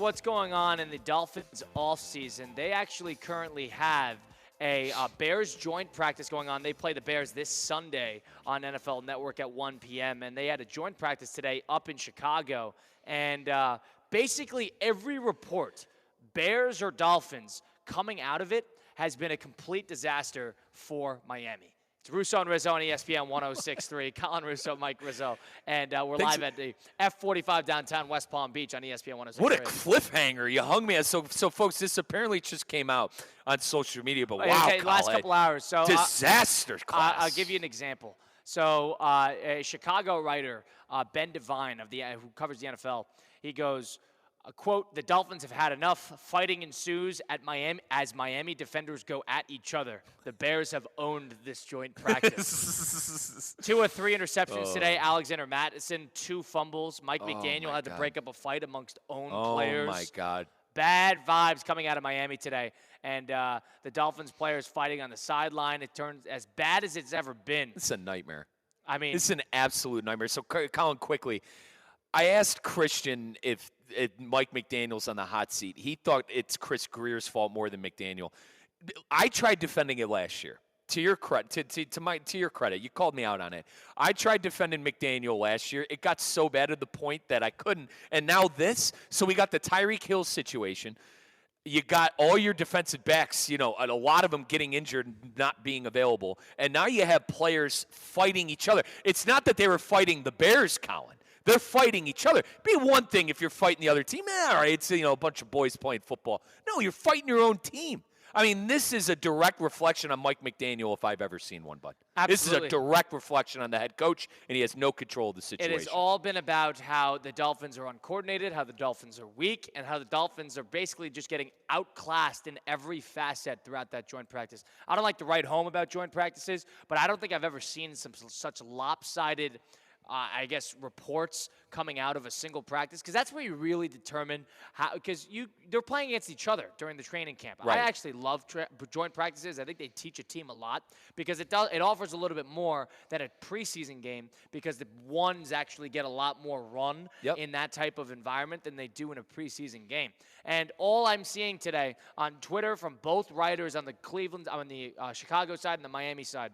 what's going on in the Dolphins offseason, they actually currently have a Bears joint practice going on. They play the Bears this Sunday on NFL Network at 1 p.m., and they had a joint practice today up in Chicago. And basically every report, Bears or Dolphins, coming out of it has been a complete disaster for Miami. It's Russo and Rizzo on ESPN 106.3. Colin Russo, Mike Rizzo. And we're live at the F45 downtown West Palm Beach on ESPN 106.3. What a cliffhanger. You hung me. So folks, this apparently just came out on social media, but wow, okay, last couple hours. So disaster class. I'll give you an example. So a Chicago writer, Ben Devine, who covers the NFL, he goes, quote, "The Dolphins have had enough. Fighting ensues at Miami as Miami defenders go at each other. The Bears have owned this joint practice." 2 or 3 interceptions today. Alexander Mattison, 2 fumbles. Mike McDaniel had to break up a fight amongst own players. Oh, my God. Bad vibes coming out of Miami today. And the Dolphins players fighting on the sideline. It turns as bad as it's ever been. It's a nightmare. I mean, it's an absolute nightmare. So, Colin, quickly, I asked Christian if Mike McDaniel's on the hot seat. He thought it's Chris Greer's fault more than McDaniel. I tried defending it last year. To your credit, to your credit, you called me out on it. I tried defending McDaniel last year. It got so bad to the point that I couldn't. And now this. So we got the Tyreek Hill situation. You got all your defensive backs, a lot of them getting injured, not being available. And now you have players fighting each other. It's not that they were fighting the Bears, Colin. They're fighting each other. It'd be one thing if you're fighting the other team. All right, it's a bunch of boys playing football. No, you're fighting your own team. I mean, this is a direct reflection on Mike McDaniel if I've ever seen one, bud. Absolutely. This is a direct reflection on the head coach, and he has no control of the situation. It has all been about how the Dolphins are uncoordinated, how the Dolphins are weak, and how the Dolphins are basically just getting outclassed in every facet throughout that joint practice. I don't like to write home about joint practices, but I don't think I've ever seen such lopsided reports coming out of a single practice, because that's where you really determine how, because they're playing against each other during the training camp. Right. I actually love joint practices. I think they teach a team a lot because it offers a little bit more than a preseason game, because the ones actually get a lot more run in that type of environment than they do in a preseason game. And all I'm seeing today on Twitter from both writers on the Chicago side and the Miami side,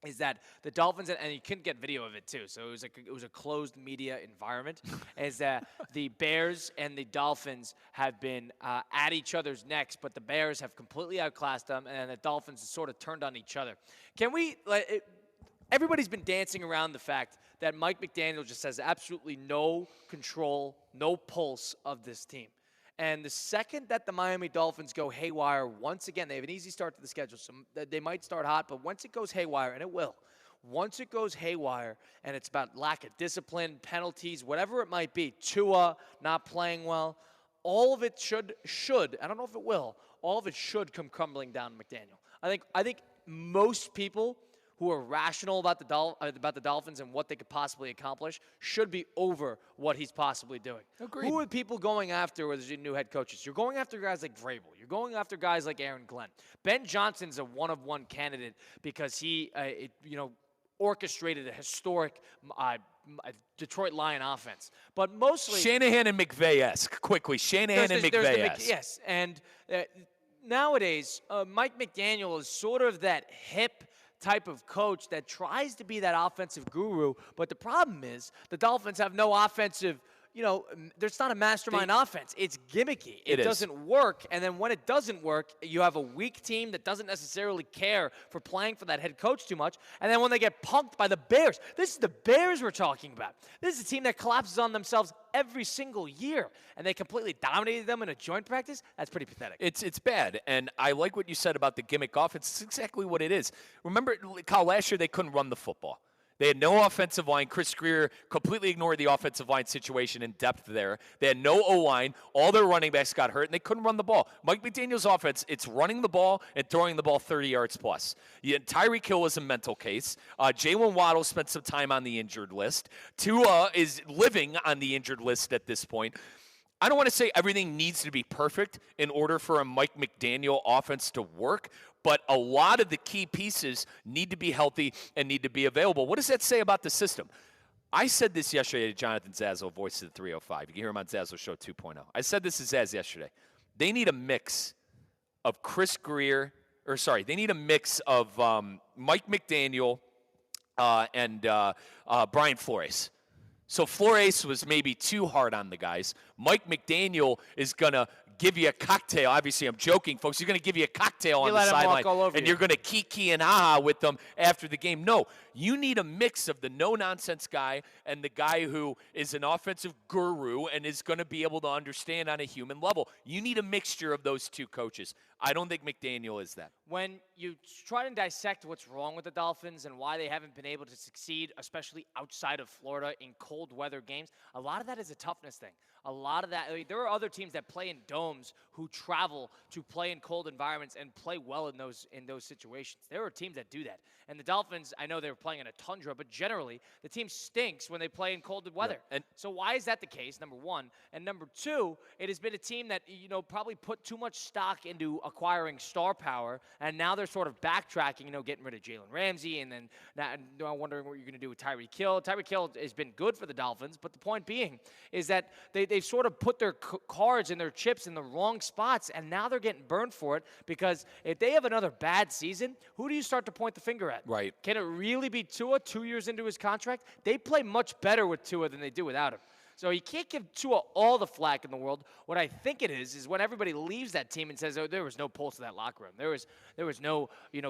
is that the Dolphins, and you couldn't get video of it too, so it was a closed media environment, is that the Bears and the Dolphins have been at each other's necks, but the Bears have completely outclassed them, and the Dolphins have sort of turned on each other. Everybody's been dancing around the fact that Mike McDaniel just has absolutely no control, no pulse of this team. And the second that the Miami Dolphins go haywire, once again, they have an easy start to the schedule, so they might start hot, but once it goes haywire, and it will, once it goes haywire, and it's about lack of discipline, penalties, whatever it might be, Tua not playing well, all of it should, I don't know if it will, all of it should come crumbling down to McDaniel. I think most people who are rational about the Dolphins and what they could possibly accomplish should be over what he's possibly doing. Agreed. Who are people going after as your new head coaches? You're going after guys like Vrabel. You're going after guys like Aaron Glenn. Ben Johnson's a one-of-one candidate because he, orchestrated a historic Detroit Lion offense. But mostly Shanahan and McVay-esque. Quickly, Shanahan and McVay-esque. Yes, and nowadays, Mike McDaniel is sort of that hip type of coach that tries to be that offensive guru, but the problem is the Dolphins have no offensive, there's not a mastermind offense. It's gimmicky. It doesn't work, and then when it doesn't work, you have a weak team that doesn't necessarily care for playing for that head coach too much, and then when they get punked by the Bears, this is the Bears we're talking about. This is a team that collapses on themselves every single year, and they completely dominated them in a joint practice. That's pretty pathetic. It's bad, and I like what you said about the gimmick offense. It's exactly what it is. Remember, Kyle, last year they couldn't run the football. They had no offensive line. Chris Greer completely ignored the offensive line situation in depth there. They had no O-line. All their running backs got hurt, and they couldn't run the ball. Mike McDaniel's offense, it's running the ball and throwing the ball 30 yards plus. Tyreek Hill is a mental case. Jalen Waddle spent some time on the injured list. Tua is living on the injured list at this point. I don't want to say everything needs to be perfect in order for a Mike McDaniel offense to work, but a lot of the key pieces need to be healthy and need to be available. What does that say about the system? I said this yesterday to Jonathan Zazzle, voice of the 305. You can hear him on Zazzle Show 2.0. I said this to Zaz yesterday. They need a mix of Chris Greer, they need a mix of Mike McDaniel and Brian Flores. So Flores was maybe too hard on the guys. Mike McDaniel is going to give you a cocktail. Obviously, I'm joking, folks. He's going to give you a cocktail on the sideline, and you're going to kiki and aha with them after the game. No, you need a mix of the no-nonsense guy and the guy who is an offensive guru and is going to be able to understand on a human level. You need a mixture of those two coaches. I don't think McDaniel is that. When you try to dissect what's wrong with the Dolphins and why they haven't been able to succeed, especially outside of Florida in cold weather games, a lot of that is a toughness thing. A lot of that, there are other teams that play in domes who travel to play in cold environments and play well in those situations. There are teams that do that. And the Dolphins, I know they were playing in a tundra, but generally the team stinks when they play in cold weather. Yeah. And so why is that the case, number one? And number two, it has been a team that, probably put too much stock into acquiring star power, and now they're sort of backtracking, getting rid of Jalen Ramsey, and then now wondering what you're going to do with Tyreek Hill. Tyreek Hill has been good for the Dolphins, but the point being is that they've sort of put their cards and their chips in the wrong spots, and now they're getting burned for it, because if they have another bad season, who do you start to point the finger at? Right. Can it really be Tua 2 years into his contract? They play much better with Tua than they do without him. So you can't give Tua all the flack in the world. What I think it is when everybody leaves that team and says, "Oh, there was no pulse to that locker room. There was no,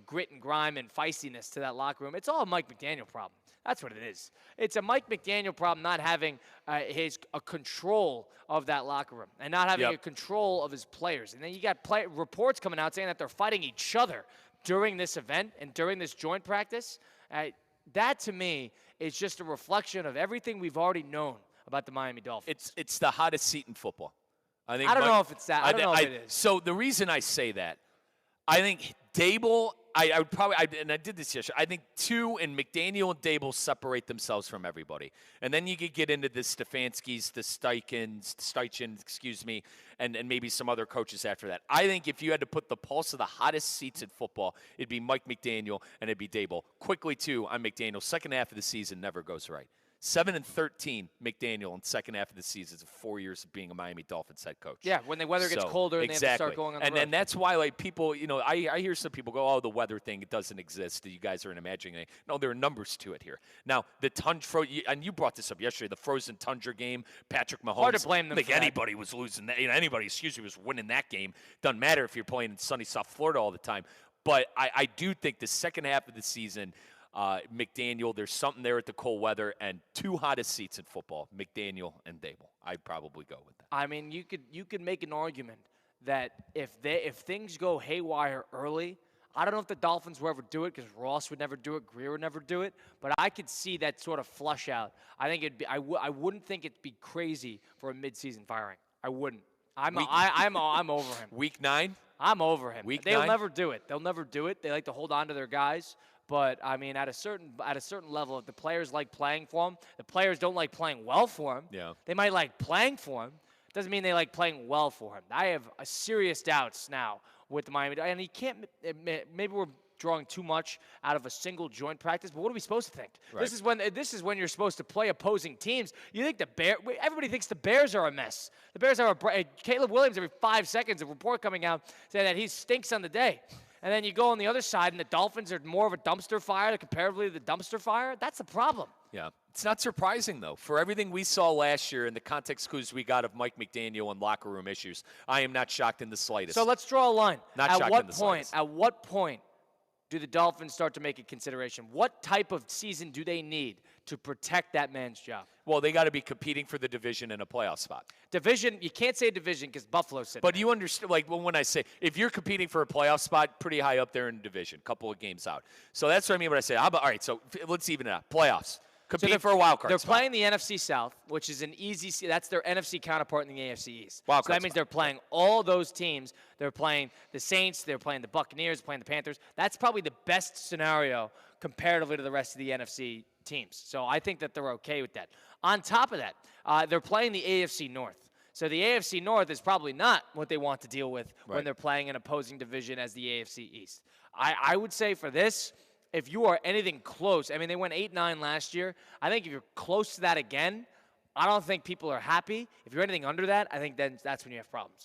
grit and grime and feistiness to that locker room." It's all a Mike McDaniel problem. That's what it is. It's a Mike McDaniel problem, not having a control of that locker room and not having a control of his players. And then you got reports coming out saying that they're fighting each other during this event and during this joint practice. That, to me, is just a reflection of everything we've already known about the Miami Dolphins. It's the hottest seat in football. I don't know if it's that. I don't know if it is. So the reason I say that, I think Dable, I would probably, and I did this yesterday, I think Tua and McDaniel and Dable separate themselves from everybody. And then you could get into the Stefanskis, the Steichens, and maybe some other coaches after that. I think if you had to put the pulse of the hottest seats in football, it'd be Mike McDaniel and it'd be Dable. Quickly, too, on McDaniel, second half of the season never goes right. 7-13, McDaniel in second half of the season is 4 years of being a Miami Dolphins head coach. Yeah, when the weather gets colder and they have to start going on the road. And that's why, people, I hear some people go, "Oh, the weather thing, it doesn't exist. You guys are imagining it." No, there are numbers to it here. Now, the tundra, and you brought this up yesterday, the frozen tundra game, Patrick Mahomes. Hard to blame them I think for anybody was losing that. Anybody, was winning that game. Doesn't matter if you're playing in sunny South Florida all the time. But I do think the second half of the season, McDaniel, there's something there at the cold weather, and two hottest seats in football, McDaniel and Dable. I'd probably go with that. I mean, you could make an argument that if things go haywire early, I don't know if the Dolphins will ever do it, because Ross would never do it, Greer would never do it, but I could see that sort of flush out. I think I wouldn't think it'd be crazy for a midseason firing. I wouldn't. I'm over him. Week 9? I'm over him. Week They'll 9? never do it. They'll never do it. They like to hold on to their guys. But, I mean, at a certain level, if the players like playing for him, the players don't like playing well for him. Yeah. They might like playing for him. Doesn't mean they like playing well for him. I have serious doubts now with the Miami. And he can't – maybe we're drawing too much out of a single joint practice, but what are we supposed to think? Right. This is when you're supposed to play opposing teams. You think everybody thinks the Bears are a mess. The Bears are Caleb Williams every 5 seconds, a report coming out saying that he stinks on the day. And then you go on the other side, and the Dolphins are more of a dumpster fire comparatively to the dumpster fire. That's the problem. Yeah. It's not surprising, though. For everything we saw last year in the context clues we got of Mike McDaniel and locker room issues, I am not shocked in the slightest. So let's draw a line. Not shocked in the slightest. At what point do the Dolphins start to make a consideration? What type of season do they need to protect that man's job? Well, they got to be competing for the division and a playoff spot. Division, you can't say division because Buffalo's sitting But there. you understand, when I say, if you're competing for a playoff spot, pretty high up there in the division, couple of games out. So that's what I mean when I say, all right, so let's even it out. Playoffs. Competing for a wild card They're spot. playing the NFC South, which is an easy – that's their NFC counterpart in the AFC East. Wild so card that means spot. they're playing all those teams. They're playing the Saints. They're playing the Buccaneers. Playing the Panthers. That's probably the best scenario comparatively to the rest of the NFC teams. So I think that they're okay with that. On top of that, they're playing the AFC North. So the AFC North is probably not what they want to deal with when they're playing an opposing division as the AFC East. I would say for this, if you are anything close, I mean, they went 8-9 last year. I think if you're close to that again, I don't think people are happy. If you're anything under that, I think then that's when you have problems.